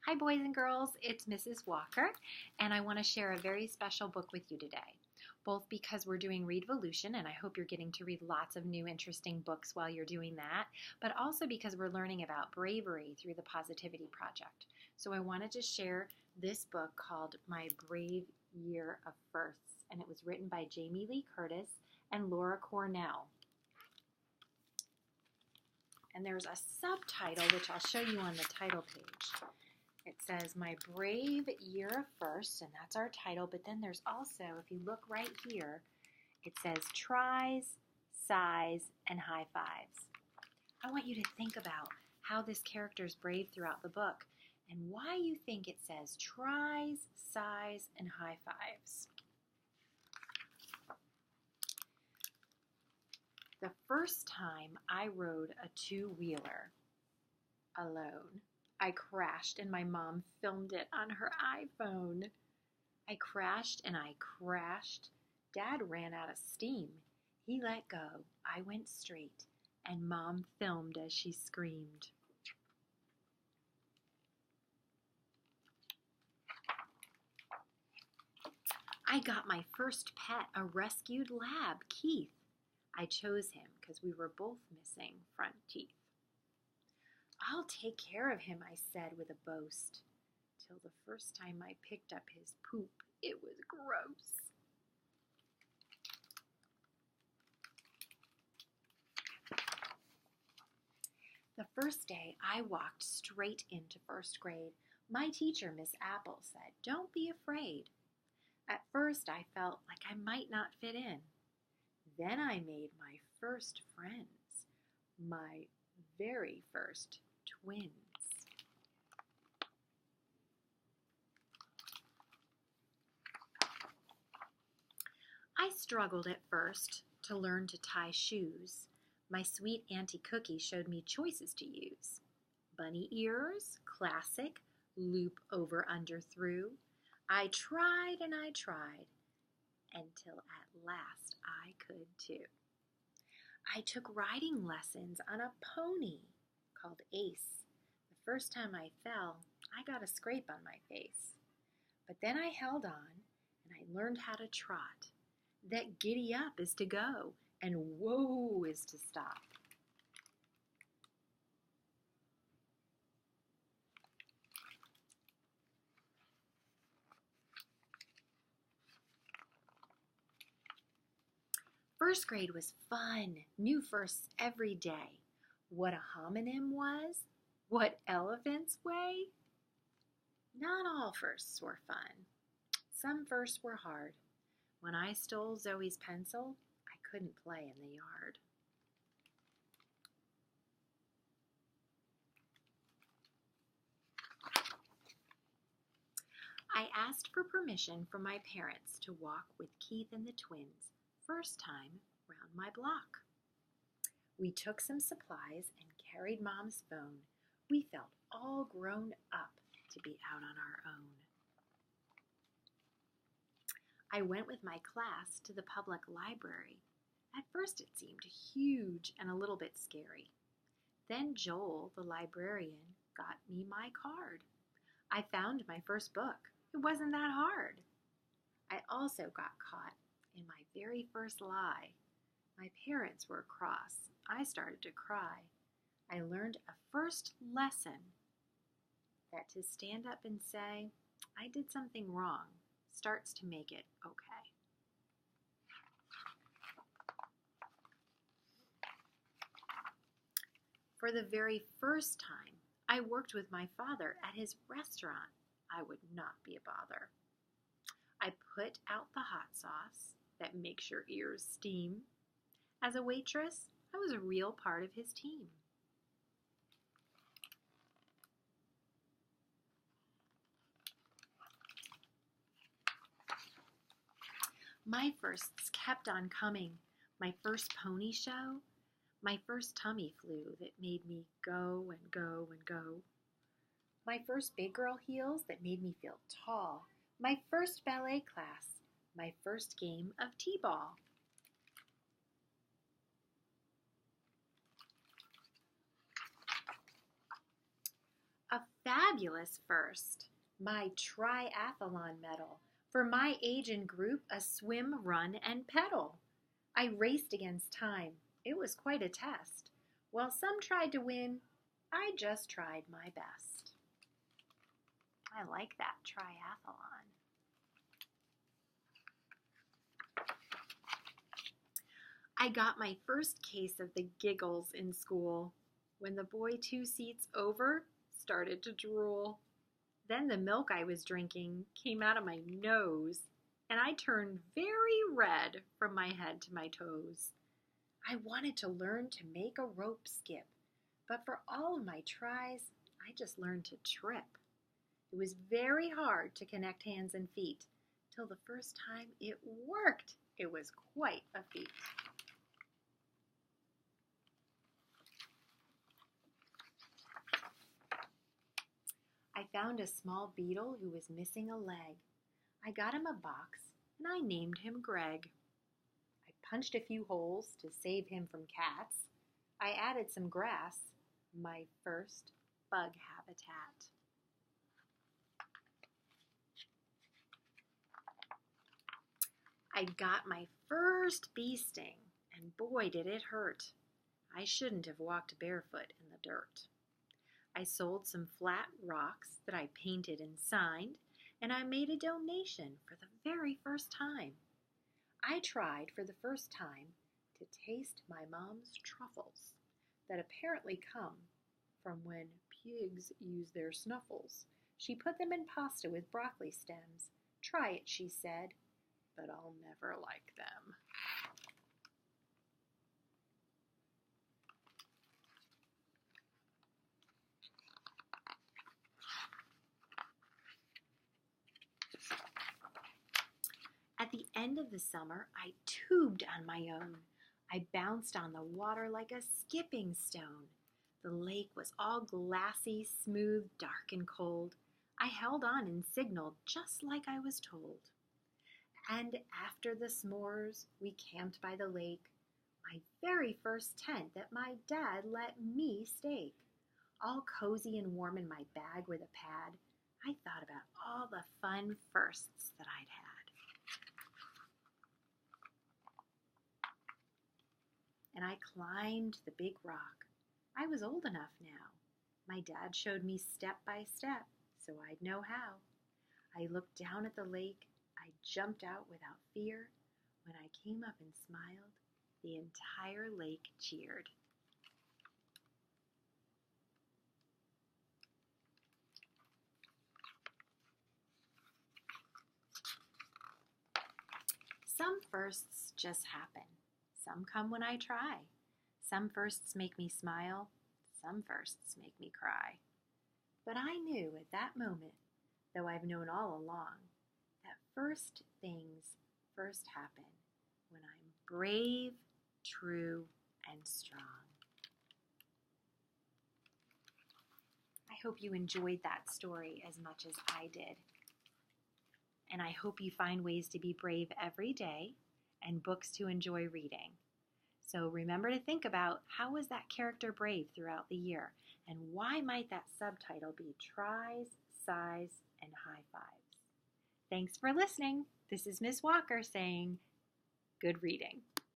Hi, boys and girls. It's Mrs. Walker, and I want to share a very special book with you today. Both because we're doing Readvolution, and I hope you're getting to read lots of new, interesting books while you're doing that, but also because we're learning about bravery through the Positivity Project. So I wanted to share this book called My Brave Year of Firsts, and it was written by Jamie Lee Curtis and Laura Cornell. And there's a subtitle, which I'll show you on the title page. It says, My Brave Year of Firsts, and that's our title, but then there's also, if you look right here, it says tries, sighs, and high fives. I want you to think about how this character is brave throughout the book and why you think it says tries, sighs, and high fives. The first time I rode a two-wheeler alone, I crashed and my mom filmed it on her iPhone. I crashed and I crashed. Dad ran out of steam. He let go. I went straight and Mom filmed as she screamed. I got my first pet, a rescued lab, Keith. I chose him because we were both missing front teeth. I'll take care of him, I said with a boast, till the first time I picked up his poop, it was gross. The first day I walked straight into first grade. My teacher, Miss Apple, said, Don't be afraid. At first I felt like I might not fit in. Then I made my first friends, my very first twins. I struggled at first to learn to tie shoes. My sweet Auntie Cookie showed me choices to use. Bunny ears, classic, loop over under through. I tried and I tried until at last I could too. I took riding lessons on a pony called Ace. The first time I fell, I got a scrape on my face. But then I held on and I learned how to trot. That giddy up is to go and whoa is to stop. First grade was fun, new firsts every day. What a homonym was, what elephants weigh. Not all firsts were fun. Some firsts were hard. When I stole Zoe's pencil, I couldn't play in the yard. I asked for permission from my parents to walk with Keith and the twins, first time round my block. We took some supplies and carried Mom's phone. We felt all grown up to be out on our own. I went with my class to the public library. At first it seemed huge and a little bit scary. Then Joel, the librarian, got me my card. I found my first book. It wasn't that hard. I also got caught in my very first lie. My parents were cross. I started to cry. I learned a first lesson that to stand up and say, I did something wrong, starts to make it okay. For the very first time, I worked with my father at his restaurant. I would not be a bother. I put out the hot sauce that makes your ears steam. As a waitress, I was a real part of his team. My firsts kept on coming. My first pony show, my first tummy flu that made me go and go and go. My first big girl heels that made me feel tall. My first ballet class. My first game of t-ball. A fabulous first, my triathlon medal. For my age and group, a swim, run, and pedal. I raced against time. It was quite a test. While some tried to win, I just tried my best. I like that triathlon. I got my first case of the giggles in school when the boy 2 seats over started to drool. Then the milk I was drinking came out of my nose, and I turned very red from my head to my toes. I wanted to learn to make a rope skip, but for all of my tries, I just learned to trip. It was very hard to connect hands and feet, till the first time it worked. It was quite a feat. I found a small beetle who was missing a leg. I got him a box, and I named him Greg. I punched a few holes to save him from cats. I added some grass, my first bug habitat. I got my first bee sting, and boy did it hurt. I shouldn't have walked barefoot in the dirt. I sold some flat rocks that I painted and signed, and I made a donation for the very first time. I tried for the first time to taste my mom's truffles that apparently come from when pigs use their snuffles. She put them in pasta with broccoli stems. Try it, she said, but I'll never like them. At the end of the summer, I tubed on my own. I bounced on the water like a skipping stone. The lake was all glassy, smooth, dark, and cold. I held on and signaled just like I was told. And after the s'mores, we camped by the lake, my very first tent that my dad let me stake. All cozy and warm in my bag with a pad, I thought about all the fun firsts that I'd had. And I climbed the big rock. I was old enough now. My dad showed me step by step, so I'd know how. I looked down at the lake. I jumped out without fear. When I came up and smiled, the entire lake cheered. Some firsts just happen. Some come when I try. Some firsts make me smile. Some firsts make me cry. But I knew at that moment, though I've known all along, that first things first happen when I'm brave, true, and strong. I hope you enjoyed that story as much as I did. And I hope you find ways to be brave every day and books to enjoy reading. So remember to think about, how was that character brave throughout the year? And why might that subtitle be Tries, Sighs, and High Fives? Thanks for listening. This is Ms. Walker saying good reading.